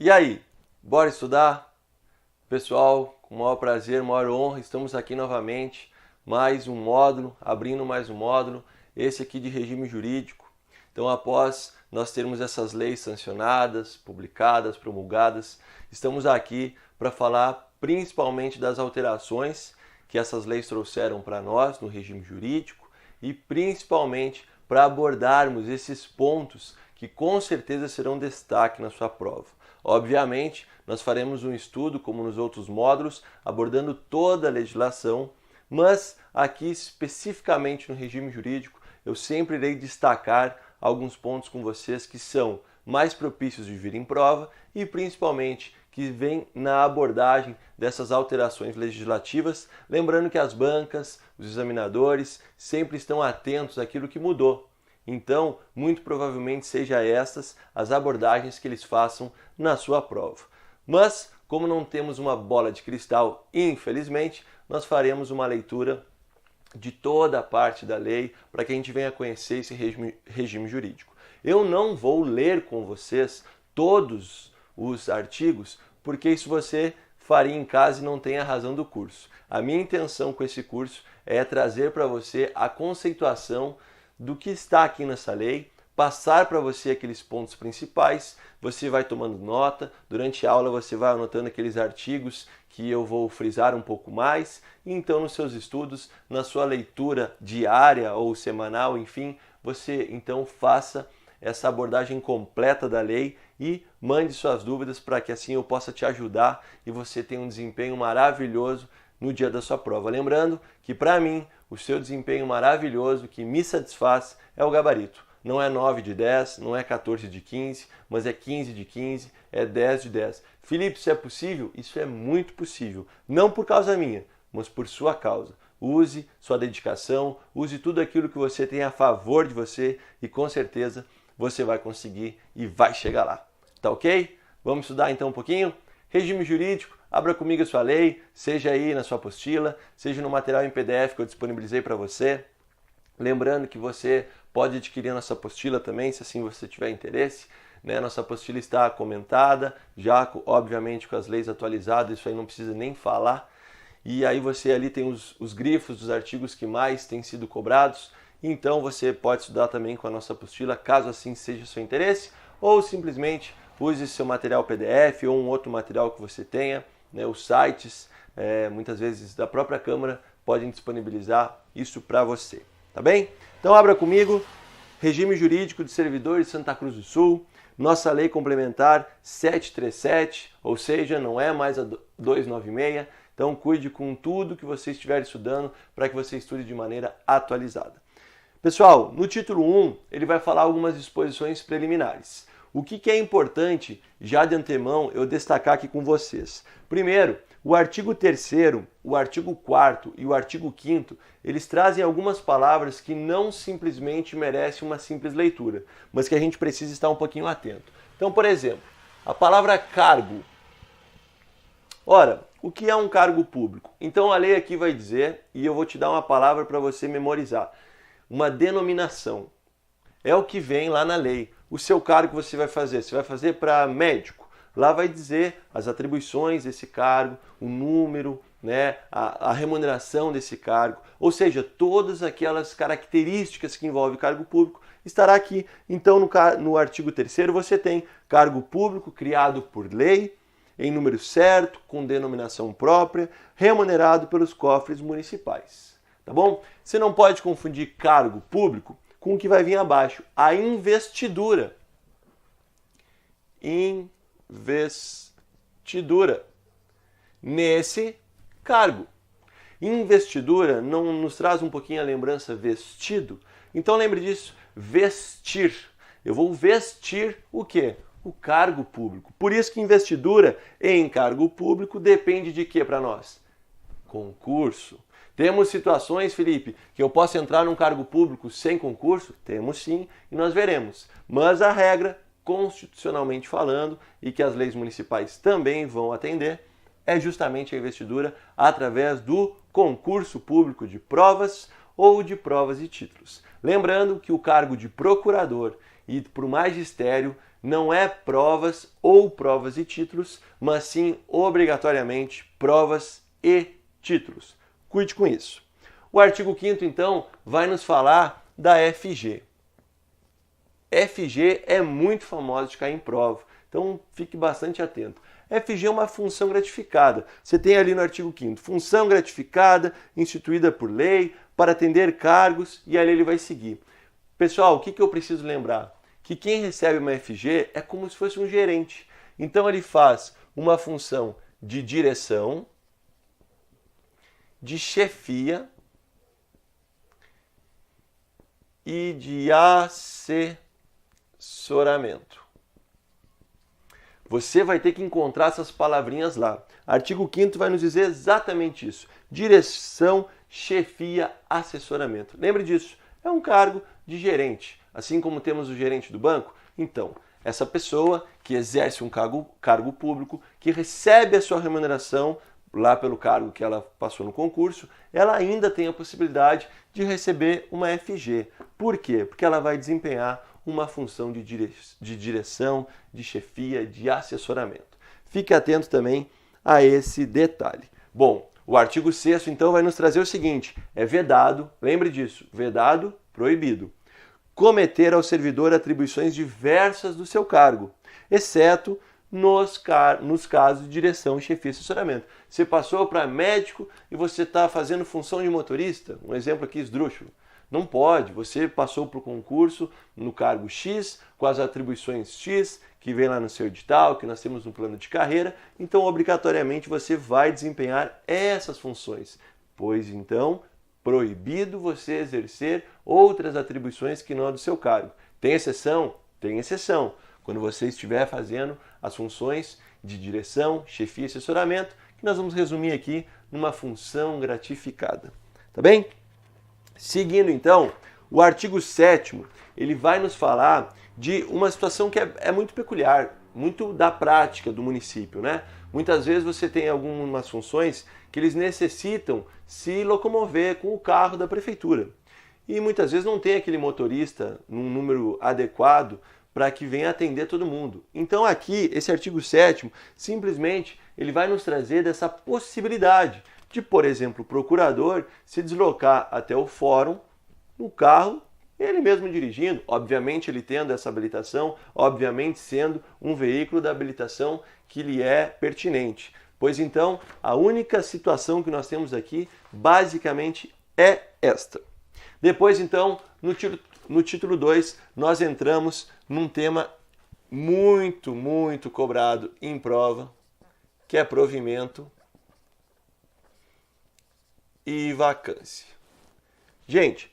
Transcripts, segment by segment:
E aí, bora estudar? Pessoal, com o maior prazer, maior honra, estamos aqui novamente, mais um módulo, abrindo mais um módulo, esse aqui de regime jurídico. Então, após nós termos essas leis sancionadas, publicadas, promulgadas, estamos aqui para falar principalmente das alterações que essas leis trouxeram para nós no regime jurídico e principalmente para abordarmos esses pontos que com certeza serão destaque na sua prova. Obviamente, nós faremos um estudo, como nos outros módulos, abordando toda a legislação, mas aqui especificamente no regime jurídico, eu sempre irei destacar alguns pontos com vocês que são mais propícios de vir em prova e principalmente que vêm na abordagem dessas alterações legislativas, lembrando que as bancas, os examinadores sempre estão atentos àquilo que mudou. Então, muito provavelmente seja estas as abordagens que eles façam na sua prova. Mas, como não temos uma bola de cristal, infelizmente, nós faremos uma leitura de toda a parte da lei para que a gente venha conhecer esse regime jurídico. Eu não vou ler com vocês todos os artigos, porque isso você faria em casa e não tem a razão do curso. A minha intenção com esse curso é trazer para você a conceituação do que está aqui nessa lei, passar para você aqueles pontos principais, você vai tomando nota, durante a aula você vai anotando aqueles artigos que eu vou frisar um pouco mais, e então nos seus estudos, na sua leitura diária ou semanal, enfim, você então faça essa abordagem completa da lei e mande suas dúvidas para que assim eu possa te ajudar e você tenha um desempenho maravilhoso no dia da sua prova. Lembrando que para mim, o seu desempenho maravilhoso que me satisfaz é o gabarito. Não é 9 de 10, não é 14 de 15, mas é 15 de 15, é 10 de 10. Felipe, isso é possível? Isso é muito possível. Não por causa minha, mas por sua causa. Use sua dedicação, use tudo aquilo que você tem a favor de você e com certeza você vai conseguir e vai chegar lá. Tá ok? Vamos estudar então um pouquinho? Regime jurídico, abra comigo a sua lei, seja aí na sua apostila, seja no material em PDF que eu disponibilizei para você. Lembrando que você pode adquirir a nossa apostila também, se assim você tiver interesse. Nossa apostila está comentada, já obviamente com as leis atualizadas, isso aí não precisa nem falar. E aí você ali tem os grifos dos artigos que mais têm sido cobrados. Então você pode estudar também com a nossa apostila, caso assim seja o seu interesse, ou simplesmente use seu material PDF ou um outro material que você tenha. Os sites, muitas vezes da própria Câmara, podem disponibilizar isso para você. Tá bem? Então abra comigo, Regime Jurídico de Servidores de Santa Cruz do Sul, nossa Lei Complementar 737, ou seja, não é mais a 296. Então cuide com tudo que você estiver estudando para que você estude de maneira atualizada. Pessoal, no título 1, ele vai falar algumas disposições preliminares. O que é importante, já de antemão, eu destacar aqui com vocês? Primeiro, o artigo 3º, o artigo 4º e o artigo 5º, eles trazem algumas palavras que não simplesmente merecem uma simples leitura, mas que a gente precisa estar um pouquinho atento. Então, por exemplo, a palavra cargo. Ora, o que é um cargo público? Então a lei aqui vai dizer, e eu vou te dar uma palavra para você memorizar, uma denominação. É o que vem lá na lei. O seu cargo que você vai fazer para médico. Lá vai dizer as atribuições desse cargo, o número, a remuneração desse cargo, ou seja, todas aquelas características que envolvem cargo público estará aqui. Então no artigo 3º você tem cargo público criado por lei, em número certo, com denominação própria, remunerado pelos cofres municipais. Tá bom? Você não pode confundir cargo público com o que vai vir abaixo, a investidura. Investidura. Nesse cargo. Investidura não nos traz um pouquinho a lembrança vestido? Então lembre disso, vestir. Eu vou vestir o quê? O cargo público. Por isso que investidura em cargo público depende de quê para nós? Concurso. Temos situações, Felipe, que eu posso entrar num cargo público sem concurso? Temos sim, e nós veremos. Mas a regra, constitucionalmente falando, e que as leis municipais também vão atender, é justamente a investidura através do concurso público de provas ou de provas e títulos. Lembrando que o cargo de procurador e para o magistério não é provas ou provas e títulos, mas sim obrigatoriamente provas e títulos. Cuide com isso. O artigo 5º, então, vai nos falar da FG. FG é muito famosa de cair em prova, então fique bastante atento. FG é uma função gratificada. Você tem ali no artigo 5º, função gratificada, instituída por lei, para atender cargos, e ali ele vai seguir. Pessoal, o que eu preciso lembrar? Que quem recebe uma FG é como se fosse um gerente. Então ele faz uma função de direção, de chefia e de assessoramento. Você vai ter que encontrar essas palavrinhas lá. Artigo 5º vai nos dizer exatamente isso. Direção, chefia, assessoramento. Lembre disso, é um cargo de gerente. Assim como temos o gerente do banco, então, essa pessoa que exerce um cargo público, que recebe a sua remuneração lá pelo cargo que ela passou no concurso, ela ainda tem a possibilidade de receber uma FG. Por quê? Porque ela vai desempenhar uma função de direção, de chefia, de assessoramento. Fique atento também a esse detalhe. Bom, o artigo 6º então vai nos trazer o seguinte, é vedado, lembre disso, vedado, proibido, cometer ao servidor atribuições diversas do seu cargo, exceto nos casos de direção, chefia e assessoramento. Você passou para médico e você está fazendo função de motorista, um exemplo aqui esdrúxulo. Não pode, você passou para o concurso no cargo X, com as atribuições X, que vem lá no seu edital, que nós temos no plano de carreira, então obrigatoriamente você vai desempenhar essas funções, pois então proibido você exercer outras atribuições que não a do seu cargo. Tem exceção? Tem exceção. Quando você estiver fazendo as funções de direção, chefia e assessoramento, que nós vamos resumir aqui numa função gratificada. Tá bem? Seguindo então, o artigo 7º, ele vai nos falar de uma situação que é muito peculiar, muito da prática do município, né? Muitas vezes você tem algumas funções que eles necessitam se locomover com o carro da prefeitura. E muitas vezes não tem aquele motorista num número adequado para que venha atender todo mundo. Então aqui, esse artigo 7º, simplesmente ele vai nos trazer dessa possibilidade de, por exemplo, o procurador se deslocar até o fórum no carro, ele mesmo dirigindo, obviamente ele tendo essa habilitação, obviamente sendo um veículo da habilitação que lhe é pertinente. Pois então, a única situação que nós temos aqui, basicamente, é esta. Depois, então, no título 2, nós entramos num tema muito cobrado em prova, que é provimento e vacância. Gente,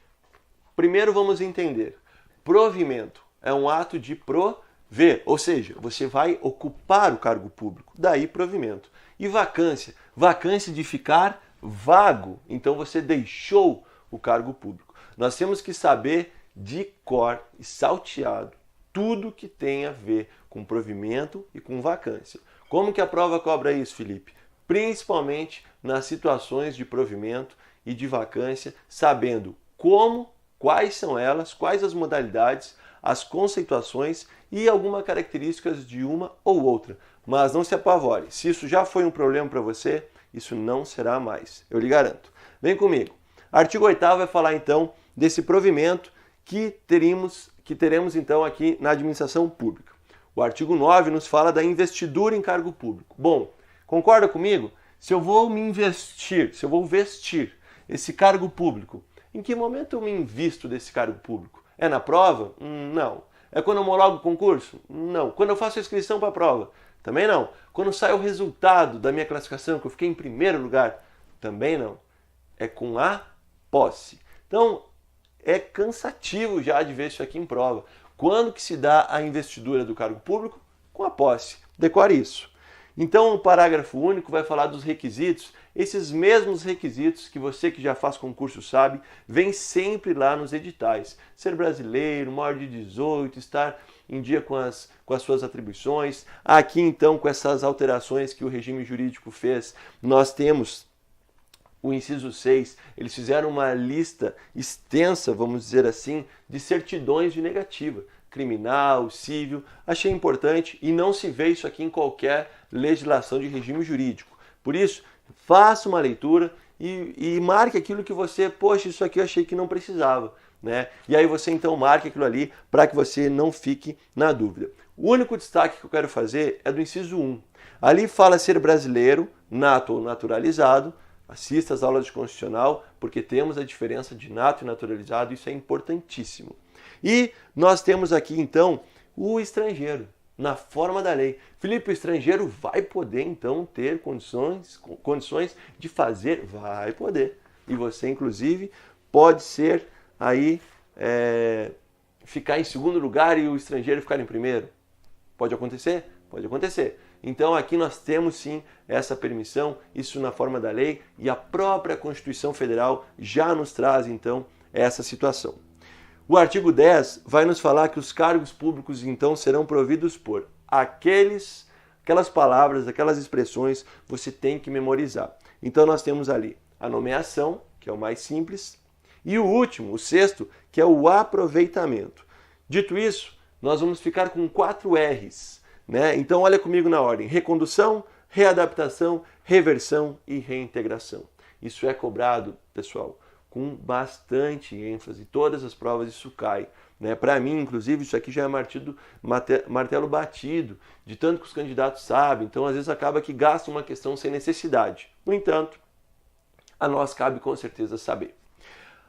primeiro vamos entender. Provimento é um ato de prover, ou seja, você vai ocupar o cargo público, daí provimento. E vacância, vacância de ficar vago, então você deixou o cargo público. Nós temos que saber de cor e salteado tudo que tem a ver com provimento e com vacância. Como que a prova cobra isso, Felipe? Principalmente nas situações de provimento e de vacância, sabendo como, quais são elas, quais as modalidades, as conceituações e algumas características de uma ou outra. Mas não se apavore, se isso já foi um problema para você, isso não será mais, eu lhe garanto. Vem comigo. Artigo 8º vai falar então desse provimento que teremos então aqui na administração pública. O artigo 9 nos fala da investidura em cargo público. Bom, concorda comigo? Se eu vou vestir esse cargo público, em que momento eu me invisto desse cargo público? É na prova? Não. É quando eu homologo o concurso? Não. Quando eu faço a inscrição para a prova? Também não. Quando sai o resultado da minha classificação, que eu fiquei em primeiro lugar? Também não. É com a posse. Então, é cansativo já de ver isso aqui em prova. Quando que se dá a investidura do cargo público? Com a posse. Decore isso. Então, o parágrafo único vai falar dos requisitos. Esses mesmos requisitos que você que já faz concurso sabe, vem sempre lá nos editais. Ser brasileiro, maior de 18, estar em dia com as suas atribuições. Aqui, então, com essas alterações que o regime jurídico fez, nós temos o inciso 6, eles fizeram uma lista extensa, vamos dizer assim, de certidões de negativa. criminal, civil. Achei importante e não se vê isso aqui em qualquer legislação de regime jurídico. Por isso, faça uma leitura e marque aquilo que você, poxa, isso aqui eu achei que não precisava, né? E aí você então marque aquilo ali para que você não fique na dúvida. O único destaque que eu quero fazer é do inciso 1. Ali fala ser brasileiro, nato ou naturalizado. Assista às aulas de constitucional, porque temos a diferença de nato e naturalizado, isso é importantíssimo. E nós temos aqui então o estrangeiro, na forma da lei. Felipe, o estrangeiro vai poder então ter condições de fazer? Vai poder. E você, inclusive, pode ser aí ficar em segundo lugar e o estrangeiro ficar em primeiro. Pode acontecer? Pode acontecer. Então aqui nós temos sim essa permissão, isso na forma da lei, e a própria Constituição Federal já nos traz então essa situação. O artigo 10 vai nos falar que os cargos públicos então serão providos por aquelas palavras, aquelas expressões você tem que memorizar. Então nós temos ali a nomeação, que é o mais simples, e o último, o sexto, que é o aproveitamento. Dito isso, nós vamos ficar com 4 R's. Né? Então olha comigo na ordem: recondução, readaptação, reversão e reintegração. Isso é cobrado, pessoal, com bastante ênfase. Todas as provas isso cai. Né? Para mim, inclusive, isso aqui já é martelo batido, de tanto que os candidatos sabem. Então, às vezes, acaba que gasta uma questão sem necessidade. No entanto, a nós cabe com certeza saber.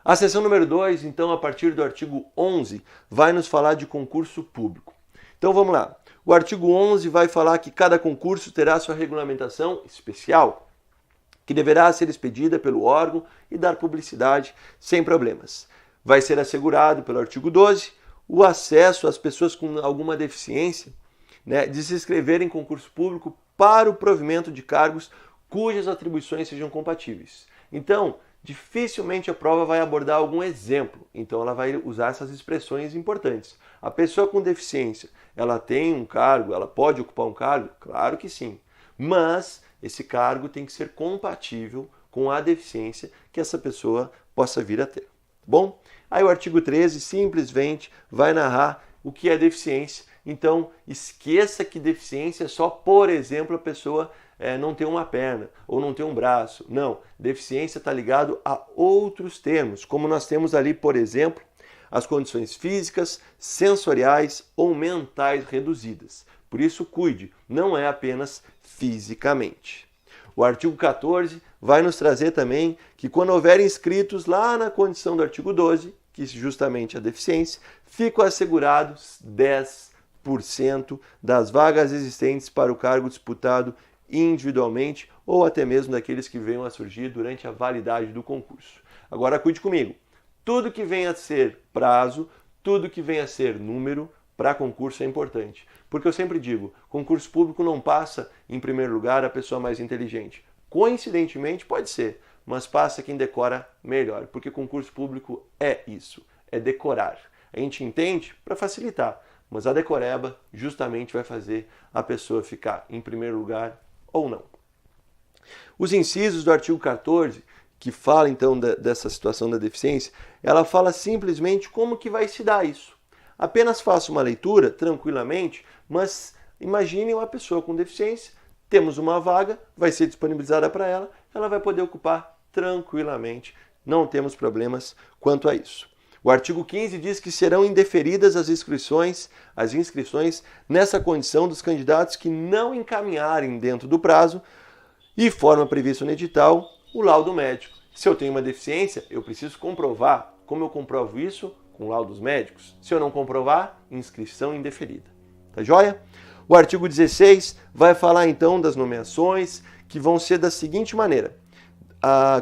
A seção número 2, então, a partir do artigo 11, vai nos falar de concurso público. Então, vamos lá. O artigo 11 vai falar que cada concurso terá sua regulamentação especial, que deverá ser expedida pelo órgão e dar publicidade sem problemas. Vai ser assegurado pelo artigo 12 o acesso às pessoas com alguma deficiência, né, de se inscrever em concurso público para o provimento de cargos cujas atribuições sejam compatíveis. Então, dificilmente a prova vai abordar algum exemplo, então ela vai usar essas expressões importantes. A pessoa com deficiência, ela tem um cargo, ela pode ocupar um cargo? Claro que sim, mas esse cargo tem que ser compatível com a deficiência que essa pessoa possa vir a ter. Bom, aí o artigo 13 simplesmente vai narrar o que é deficiência. Então, esqueça que deficiência é só, por exemplo, a pessoa não ter uma perna ou não ter um braço. Não, deficiência está ligado a outros termos, como nós temos ali, por exemplo, as condições físicas, sensoriais ou mentais reduzidas. Por isso, cuide, não é apenas fisicamente. O artigo 14 vai nos trazer também que quando houver inscritos lá na condição do artigo 12, que justamente a deficiência, ficam assegurados 10% das vagas existentes para o cargo disputado individualmente ou até mesmo daqueles que venham a surgir durante a validade do concurso. Agora cuide comigo. Tudo que venha a ser prazo, tudo que venha a ser número, para concurso é importante. Porque eu sempre digo, concurso público não passa, em primeiro lugar, a pessoa mais inteligente. Coincidentemente, pode ser, mas passa quem decora melhor. Porque concurso público é isso, é decorar. A gente entende para facilitar, mas a decoreba justamente vai fazer a pessoa ficar em primeiro lugar ou não. Os incisos do artigo 14, que fala então dessa situação da deficiência, ela fala simplesmente como que vai se dar isso. Apenas faça uma leitura tranquilamente, mas imagine uma pessoa com deficiência, temos uma vaga, vai ser disponibilizada para ela, ela vai poder ocupar tranquilamente, não temos problemas quanto a isso. O artigo 15 diz que serão indeferidas as inscrições nessa condição dos candidatos que não encaminharem dentro do prazo e forma prevista no edital o laudo médico. Se eu tenho uma deficiência, eu preciso comprovar. Como eu comprovo isso? Com laudos médicos. Se eu não comprovar, inscrição indeferida. Tá joia? O artigo 16 vai falar então das nomeações, que vão ser da seguinte maneira.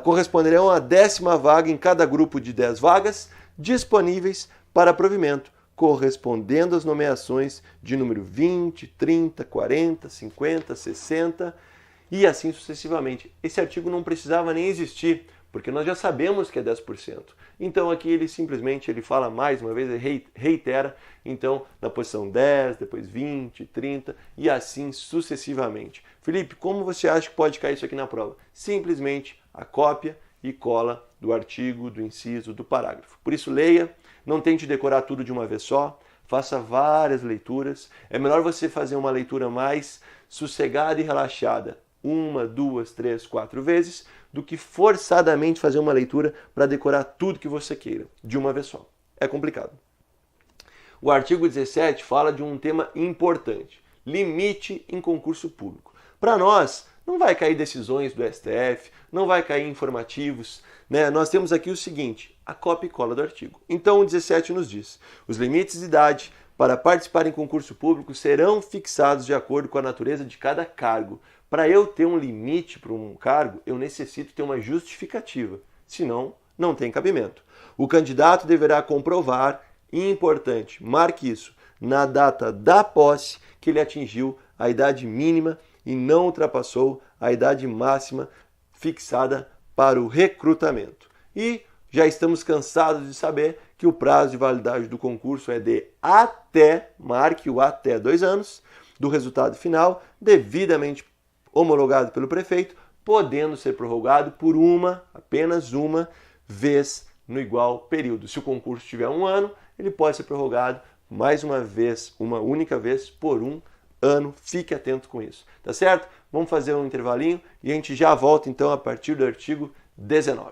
Corresponderão a 10ª vaga em cada grupo de 10 vagas disponíveis para provimento, correspondendo às nomeações de número 20, 30, 40, 50, 60 e assim sucessivamente. Esse artigo não precisava nem existir, porque nós já sabemos que é 10%. Então aqui ele simplesmente fala mais uma vez, ele reitera, então na posição 10, depois 20, 30 e assim sucessivamente. Felipe, como você acha que pode cair isso aqui na prova? Simplesmente a cópia e cola do artigo, do inciso, do parágrafo. Por isso leia, não tente decorar tudo de uma vez só, faça várias leituras. É melhor você fazer uma leitura mais sossegada e relaxada, 1, 2, 3, 4 vezes, do que forçadamente fazer uma leitura para decorar tudo que você queira, de uma vez só. É complicado. O artigo 17 fala de um tema importante, limite em concurso público. Para nós, não vai cair decisões do STF, não vai cair informativos, né? Nós temos aqui o seguinte, a cópia e cola do artigo. Então o 17 nos diz, os limites de idade para participar em concurso público serão fixados de acordo com a natureza de cada cargo. Para eu ter um limite para um cargo, eu necessito ter uma justificativa, senão não tem cabimento. O candidato deverá comprovar, e importante, marque isso, na data da posse que ele atingiu a idade mínima e não ultrapassou a idade máxima fixada para o recrutamento. E já estamos cansados de saber que o prazo de validade do concurso é de até, marque o até 2 anos, do resultado final, devidamente homologado pelo prefeito, podendo ser prorrogado por apenas uma vez no igual período. Se o concurso tiver 1 ano, ele pode ser prorrogado mais uma vez, uma única vez, por 1 ano. Fique atento com isso, tá certo? Vamos fazer um intervalinho e a gente já volta então a partir do artigo 19.